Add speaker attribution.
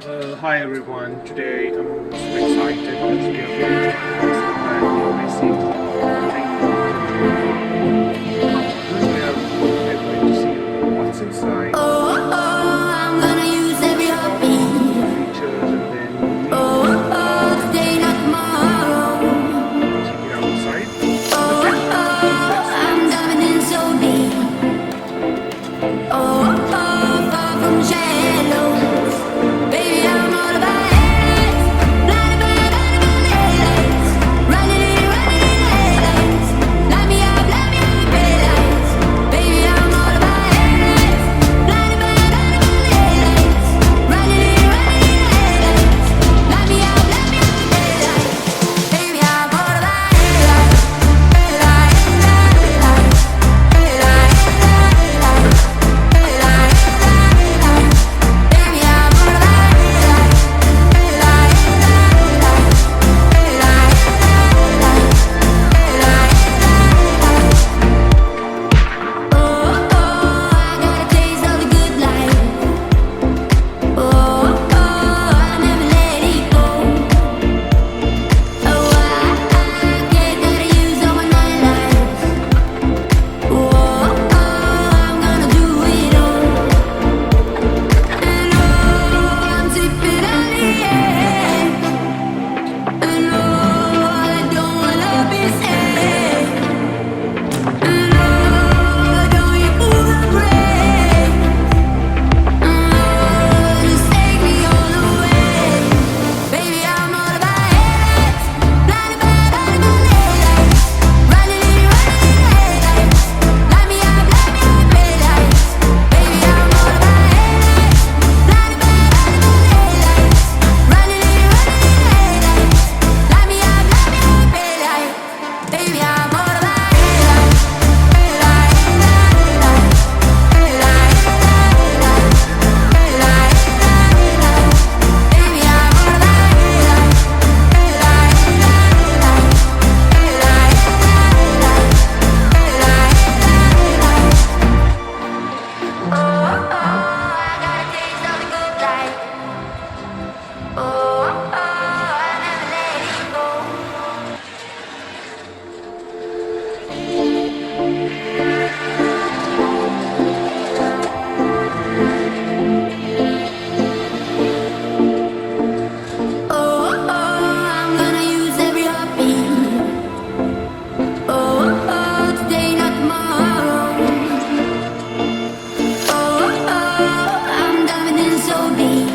Speaker 1: Hi everyone, today I'm so excited that we are going to unbox a brand new machine. We are going to see what's inside,
Speaker 2: I'm gonna use every heartbeat.
Speaker 1: features, and then
Speaker 2: Today, not tomorrow.
Speaker 1: check it outside. Let's
Speaker 2: I'm diving in so deep. Far from shallows. Baby, I'm all about headlights. Blinded by headlights. Running in headlights. Light me up, headlights. Baby, I'm all about headlights. Blinded by headlights. Running in headlights. Light me up, headlights. Baby, I'm all about headlights. Headlights, headlights, headlights, headlights, headlights, headlights. Baby, I'm all about headlights. Headlights, headlights, headlights, headlights, headlights. I got a taste of the good life. I never let it go. I gotta use all my nightlights. I'm gonna do it all. And I'm tipping on the edge. And I don't wanna be sad. And don't you pull the brake. Just take me all the way. Baby, I'm all about headlights. Blinded by headlights. Running in headlights. Light me up, headlights. Baby, I'm all about headlights. Blinded by headlights. Running in headlights. Light me up, headlights. Baby, I'm all about headlights. Headlights, headlights, headlights, headlights, headlights, headlights. Baby, I'm all about headlights. Headlights, headlights, headlights, headlights, headlights. I got a taste of the good life. I never let it go. I'm gonna use every heartbeat. Today, not tomorrow. I'm diving in so deep.